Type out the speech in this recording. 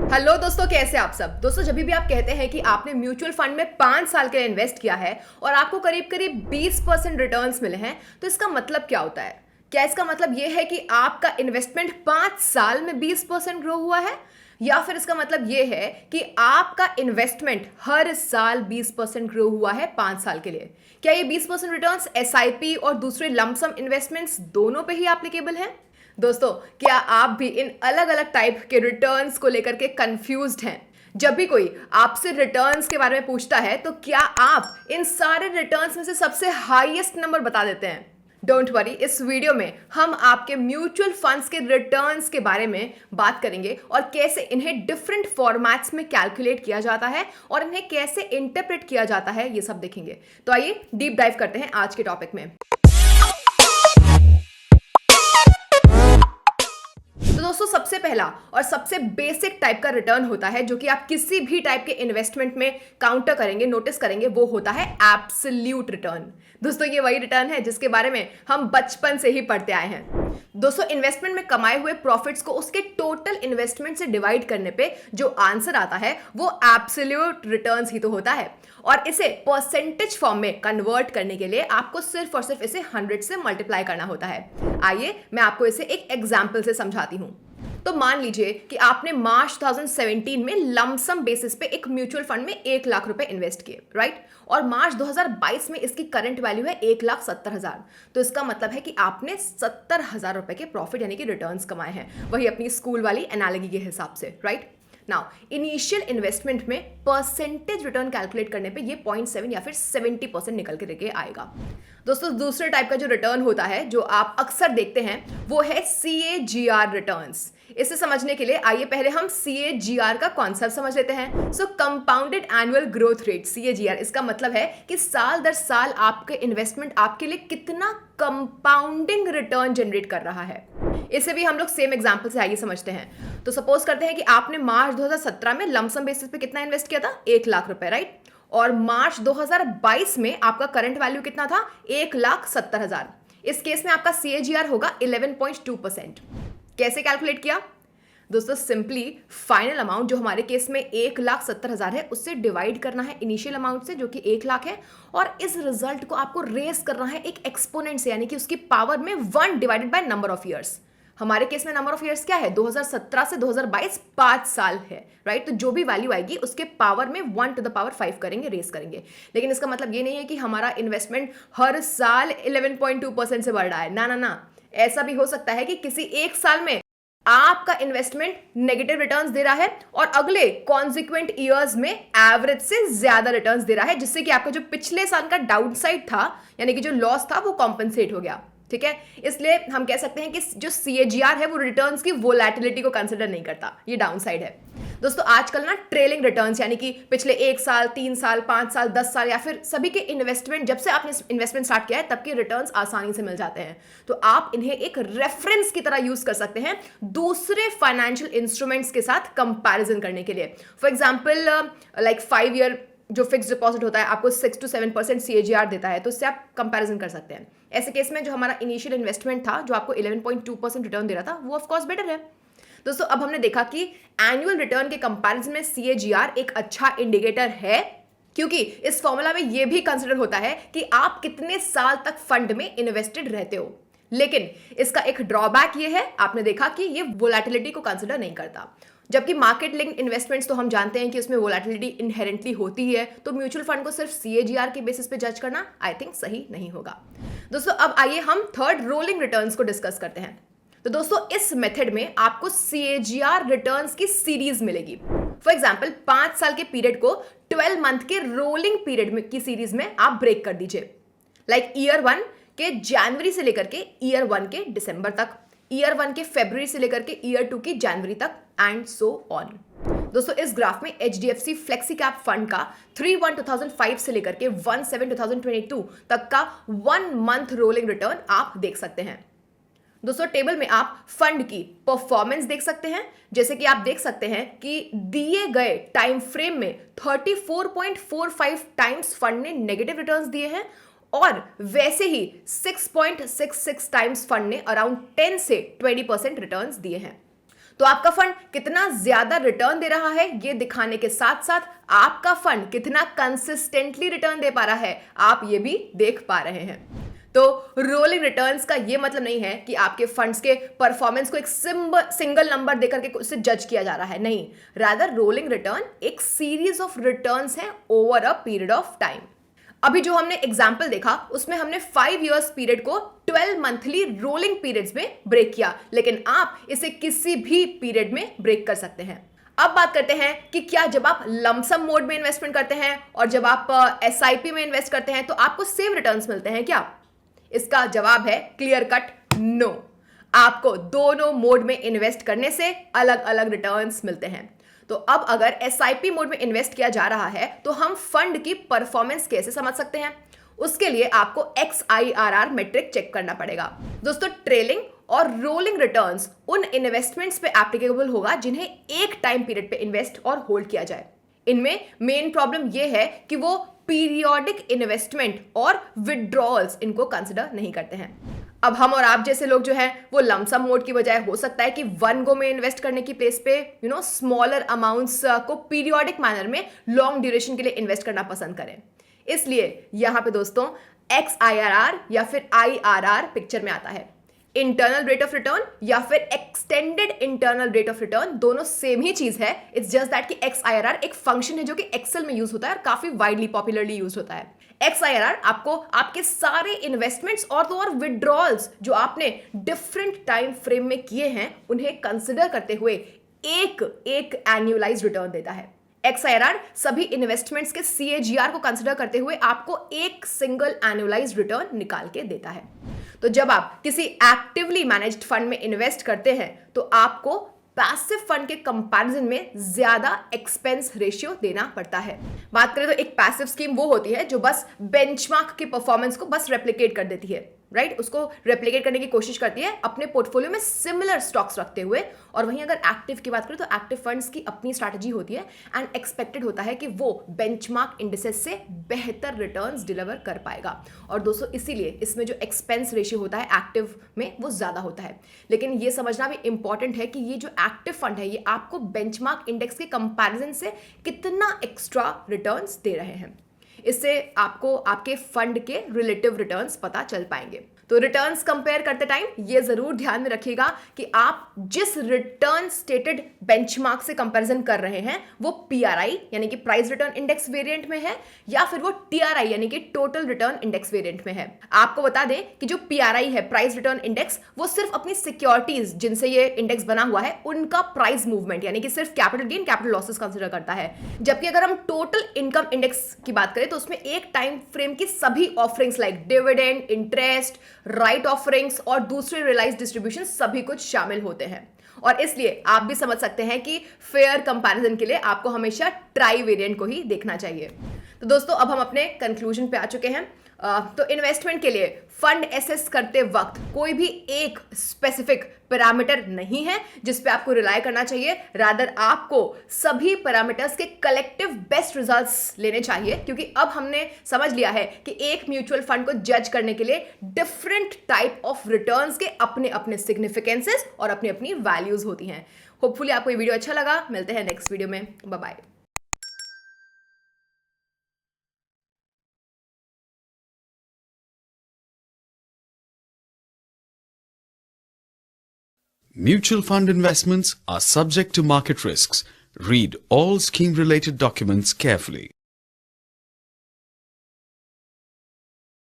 Hello दोस्तों, कैसे आप सब दोस्तों। जब भी आप कहते हैं कि आपने म्यूचुअल फंड में 5 साल के लिए इन्वेस्ट किया है और आपको करीब करीब 20% रिटर्न्स मिले हैं, तो इसका मतलब क्या होता है? क्या इसका मतलब यह है कि आपका इन्वेस्टमेंट 5 साल में 20% ग्रो हुआ है, या फिर इसका मतलब यह है कि आपका इन्वेस्टमेंट हर साल 20% ग्रो हुआ है 5 साल के लिए? क्या ये 20% रिटर्न्स एसआईपी और दूसरे लमसम इन्वेस्टमेंट्स दोनों पे ही एप्लीकेबल है? दोस्तों, क्या आप भी इन अलग अलग टाइप के रिटर्न्स को लेकर के कंफ्यूज्ड हैं? जब भी कोई आपसे रिटर्न्स के बारे में पूछता है, तो क्या आप इन सारे रिटर्न्स में से सबसे हाईएस्ट नंबर बता देते हैं? डोंट वरी, इस वीडियो में हम आपके म्यूचुअल फंड्स के रिटर्न्स के बारे में बात करेंगे और कैसे इन्हें डिफरेंट फॉर्मेट्स में कैलकुलेट किया जाता है और इन्हें कैसे इंटरप्रेट किया जाता है, ये सब देखेंगे। तो आइए डीप डाइव करते हैं आज के टॉपिक में। तो दोस्तों, सबसे पहला और सबसे बेसिक टाइप का रिटर्न होता है जो कि आप किसी भी टाइप के इन्वेस्टमेंट में काउंटर करेंगे, नोटिस करेंगे, वो होता है एब्सोल्यूट रिटर्न। दोस्तों, ये वही रिटर्न है जिसके बारे में हम बचपन से ही पढ़ते आए हैं। दोस्तों, इन्वेस्टमेंट में कमाए हुए प्रॉफिट्स को उसके टोटल इन्वेस्टमेंट से डिवाइड करने पे जो आंसर आता है वो एब्सोल्यूट रिटर्न्स ही तो होता है। और इसे परसेंटेज फॉर्म में कन्वर्ट करने के लिए आपको सिर्फ और सिर्फ इसे 100 से मल्टीप्लाई करना होता है। आइए मैं आपको इसे एक एग्जाम्पल से समझाती हूं। तो मान लीजिए कि आपने मार्च 2017 में लमसम बेसिस पे एक म्यूचुअल फंड में 1 लाख रुपए इन्वेस्ट किए, राइट? और मार्च 2022 में इसकी करंट वैल्यू है 1,70,000। तो इसका मतलब है कि आपने 70,000 रुपए के प्रॉफिट यानी कि रिटर्न्स कमाए हैं, वही अपनी स्कूल वाली एनालॉजी के हिसाब से, राइट? नाउ इनिशियल इन्वेस्टमेंट में परसेंटेज रिटर्न कैलकुलेट करने पे ये 0.7 या फिर 70% निकल के आएगा। दोस्तों, दूसरे टाइप का जो रिटर्न होता है जो आप अक्सर देखते हैं वो है CAGR रिटर्न्स। इसे समझने के लिए आइए पहले हम CAGR का कॉन्सेप्ट समझ लेते हैं। So compounded annual growth rate, CAGR, इसका मतलब है कि साल दर साल आपके इन्वेस्टमेंट आपके लिए कितना कंपाउंडिंग रिटर्न जनरेट कर रहा है। इसे भी हम लोग सेम एग्जांपल से आइए समझते हैं। तो सपोज करते हैं कि आपने मार्च 2017 में लमसम बेसिस पे कितना इन्वेस्ट किया था? 1 लाख रुपए, राइट? और मार्च 2022 में आपका करंट वैल्यू कितना था? 1,70,000। इस केस में आपका CAGR होगा 11.2%। कैसे कैलकुलेट किया? दोस्तों, सिंपली फाइनल अमाउंट जो हमारे केस में 1,70,000 है उससे डिवाइड करना है इनिशियल अमाउंट से जो कि 1 लाख है, और इस रिजल्ट को आपको रेस करना है एक एक्सपोनेंट से, यानी कि उसकी पावर में 1 divided by number of years. हमारे केस में नंबर ऑफ ईयर्स क्या है? 2017 से 2022 5 साल है, राइट? तो जो भी वैल्यू आएगी उसके पावर में 1 टू द पावर 5 करेंगे, रेस करेंगे। लेकिन इसका मतलब ये नहीं है कि हमारा इन्वेस्टमेंट हर साल 11.2% से बढ़ रहा है। ना ना ना, ऐसा भी हो सकता है कि किसी एक साल में आपका इन्वेस्टमेंट नेगेटिव रिटर्न्स दे रहा है और अगले कॉन्सिक्वेंट ईयर्स में एवरेज से ज्यादा रिटर्न्स दे रहा है, जिससे कि आपका जो पिछले साल का डाउनसाइड था यानी कि जो लॉस था वो कॉम्पनसेट हो गया। ठीक है, इसलिए हम कह सकते हैं कि जो CAGR है वो रिटर्न्स की वोलैटिलिटी को कंसिडर नहीं करता, ये डाउनसाइड है। दोस्तों, आजकल ना ट्रेलिंग रिटर्न्स यानी कि पिछले 1 साल, 3 साल, 5 साल, 10 साल या फिर सभी के इन्वेस्टमेंट, जब से आपने इन्वेस्टमेंट स्टार्ट किया है तब के रिटर्न्स आसानी से मिल जाते हैं। तो आप इन्हें एक रेफरेंस की तरह यूज कर सकते हैं दूसरे फाइनेंशियल इंस्ट्रूमेंट्स के साथ कंपैरिजन करने के लिए। फॉर एग्जाम्पल लाइक 5 ईयर जो फिक्स डिपॉजिट होता है आपको 6 to 7% CAGR देता है, तो इससे आप कंपैरिजन कर सकते हैं। ऐसे केस में जो हमारा इनिशियल इन्वेस्टमेंट था जो आपको 11.2% रिटर्न दे रहा था वो ऑफ कोर्स बेटर है। दोस्तों, अब हमने देखा कि एनुअल रिटर्न के कंपैरिजन में CAGR एक अच्छा इंडिकेटर है, क्योंकि इस फॉर्मूला में यह भी कंसिडर होता है कि आप कितने साल तक फंड में इन्वेस्टेड रहते हो। लेकिन इसका एक ड्रॉबैक ये है, आपने देखा कि ये वोलैटिलिटी को कंसिडर नहीं करता। जबकि मार्केट लिंक्ड इन्वेस्टमेंट्स तो हम जानते हैं कि उसमें वोलैटिलिटी इनहेरेंटली होती है, तो म्यूचुअल फंड को सिर्फ CAGR के बेसिस पे जज करना आई थिंक सही नहीं होगा। दोस्तों, अब आइए हम थर्ड रोलिंग रिटर्न्स को डिस्कस करते हैं। तो दोस्तों, इस मेथड में आपको CAGR रिटर्न्स की सीरीज मिलेगी। फॉर एग्जाम्पल 5 साल के पीरियड को 12 मंथ के रोलिंग पीरियड में की सीरीज में आप ब्रेक कर दीजिए। लाइक ईयर 1 के जनवरी से लेकर के ईयर 1 के दिसंबर तक, ईयर 1 के फरवरी से लेकर के ईयर 2 की जनवरी तक, एंड सो ऑन। दोस्तों, इस ग्राफ में HDFC फ्लेक्सी कैप फंड का 3/1/2005 से लेकर के 1/7/2022 तक का 1 मंथ रोलिंग रिटर्न आप देख सकते हैं। दोस्तों, टेबल में आप फंड की परफॉर्मेंस देख सकते हैं, जैसे कि आप देख सकते हैं कि दिए गए टाइम फ्रेम में 34.45 टाइम्स फंड ने नेगेटिव रिटर्न्स दिए हैं और वैसे ही 6.66 टाइम्स फंड ने अराउंड 10 से 20% रिटर्न्स दिए हैं। तो आपका फंड कितना ज्यादा रिटर्न दे रहा है ये दिखाने के साथ साथ आपका फंड कितना कंसिस्टेंटली रिटर्न दे पा रहा है आप ये भी देख पा रहे हैं। तो रोलिंग रिटर्न्स का ये मतलब नहीं है कि आपके फंड्स के परफॉर्मेंस को एक सिंगल नंबर देकर के उससे जज किया जा रहा है, नहीं, रादर रोलिंग रिटर्न एक सीरीज ऑफ रिटर्न्स है over a period of time. अभी जो हमने एग्जाम्पल देखा उसमें हमने 5 इयर्स पीरियड को 12 मंथली रोलिंग पीरियड्स में ब्रेक किया, लेकिन आप इसे किसी भी पीरियड में ब्रेक कर सकते हैं। अब बात करते हैं कि क्या जब आप लमसम मोड में इन्वेस्टमेंट करते हैं और जब आप एसआईपी में इन्वेस्ट करते हैं तो आपको सेम रिटर्न्स मिलते हैं क्या? इसका जवाब है क्लियर कट नो। आपको दोनों मोड में इन्वेस्ट करने से अलग अलग रिटर्न्स मिलते हैं। तो अब अगर एसआईपी मोड में इन्वेस्ट किया जा रहा है तो हम फंड की परफॉर्मेंस कैसे समझ सकते हैं? उसके लिए आपको XIRR मेट्रिक चेक करना पड़ेगा। दोस्तों, ट्रेलिंग और रोलिंग रिटर्न्स उन इन्वेस्टमेंट्स पे एप्लीकेबल होगा जिन्हें एक टाइम पीरियड पे इन्वेस्ट और होल्ड किया जाए। इनमें मेन प्रॉब्लम यह है कि वो पीरियोडिक इन्वेस्टमेंट और विड्रॉल्स इनको कंसिडर नहीं करते हैं। अब हम और आप जैसे लोग जो हैं वो लमसम मोड की बजाय हो सकता है कि वन गो में इन्वेस्ट करने की प्लेस पे स्मॉलर अमाउंट्स को पीरियोडिक मैनर में लॉन्ग ड्यूरेशन के लिए इन्वेस्ट करना पसंद करें। इसलिए यहां पे दोस्तों XIRR या फिर IRR पिक्चर में आता है। इंटरनल रेट ऑफ रिटर्न या फिर extended internal rate of return दोनों सेम ही चीज है। इट्स जस्ट दैट कि XIRR एक फंक्शन है जो कि एक्सेल में यूज होता है और काफी वाइडली पॉपुलरली यूज होता है। XIRR आपको आपके सारे इन्वेस्टमेंट्स और तो और विड्रॉल्स जो आपने डिफरेंट टाइम फ्रेम में किए हैं उन्हें कंसिडर करते हुए एक एनुअलाइज्ड रिटर्न देता है। XIRR सभी इन्वेस्टमेंट्स के CAGR को कंसिडर करते हुए आपको एक सिंगल एनुअलाइज्ड रिटर्न निकाल के देता है। तो जब आप किसी एक्टिवली मैनेज्ड फंड में इन्वेस्ट करते हैं तो आपको पैसिव फंड के कंपैरिजन में ज्यादा एक्सपेंस रेशियो देना पड़ता है। बात करें तो एक पैसिव स्कीम वो होती है जो बस बेंचमार्क की परफॉर्मेंस को बस रेप्लिकेट कर देती है, राइट, उसको रेप्लिकेट करने की कोशिश करती है अपने पोर्टफोलियो में सिमिलर स्टॉक्स रखते हुए। और वहीं अगर एक्टिव की बात करें तो एक्टिव फंड्स की अपनी स्ट्रैटेजी होती है एंड एक्सपेक्टेड होता है कि वो बेंचमार्क इंडिसेस से बेहतर रिटर्न्स डिलीवर कर पाएगा। और दोस्तों इसीलिए इसमें जो एक्सपेंस रेशियो होता है एक्टिव में वो ज्यादा होता है। लेकिन ये समझना भी इंपॉर्टेंट है कि ये जो एक्टिव फंड है ये आपको बेंचमार्क इंडेक्स के कंपैरिजन से कितना एक्स्ट्रा रिटर्न्स दे रहे हैं। इससे आपको आपके फंड के रिलेटिव रिटर्न्स पता चल पाएंगे। तो रिटर्न्स कंपेयर करते टाइम ये जरूर ध्यान में रखिएगा कि आप जिस रिटर्न स्टेटेड बेंचमार्क से कंपैरिजन कर रहे हैं वो PRI यानी कि प्राइस रिटर्न इंडेक्स वेरिएंट में है या फिर वो TRI यानी कि टोटल रिटर्न इंडेक्स वेरिएंट में है। आपको बता दें कि जो PRI है, प्राइस रिटर्न इंडेक्स, वो सिर्फ अपनी सिक्योरिटीज जिनसे ये इंडेक्स बना हुआ है उनका प्राइस मूवमेंट यानी कि सिर्फ capital gain capital losses consider करता है। जबकि अगर हम टोटल इनकम इंडेक्स की बात करें तो उसमें एक टाइम फ्रेम की सभी offerings like dividend, interest, right offerings और दूसरे रियलाइज्ड डिस्ट्रीब्यूशन सभी कुछ शामिल होते हैं। और इसलिए आप भी समझ सकते हैं कि फेयर कंपैरिजन के लिए आपको हमेशा ट्राई वेरिएंट को ही देखना चाहिए। तो दोस्तों अब हम अपने कंक्लूजन पे आ चुके हैं। तो इन्वेस्टमेंट के लिए फंड एसेस करते वक्त कोई भी एक स्पेसिफिक पैरामीटर नहीं है जिस पे आपको रिलाय करना चाहिए, रादर आपको सभी पैरामीटर्स के कलेक्टिव बेस्ट रिजल्ट्स लेने चाहिए। क्योंकि अब हमने समझ लिया है कि एक म्यूचुअल फंड को जज करने के लिए डिफरेंट टाइप ऑफ रिटर्न्स के अपने अपने सिग्निफिकेंसेस और अपनी अपनी वैल्यूज होती हैं। होपफुली आपको ये वीडियो अच्छा लगा। मिलते हैं नेक्स्ट वीडियो में। Bye bye. Mutual fund investments are subject to market risks. Read all scheme-related documents carefully.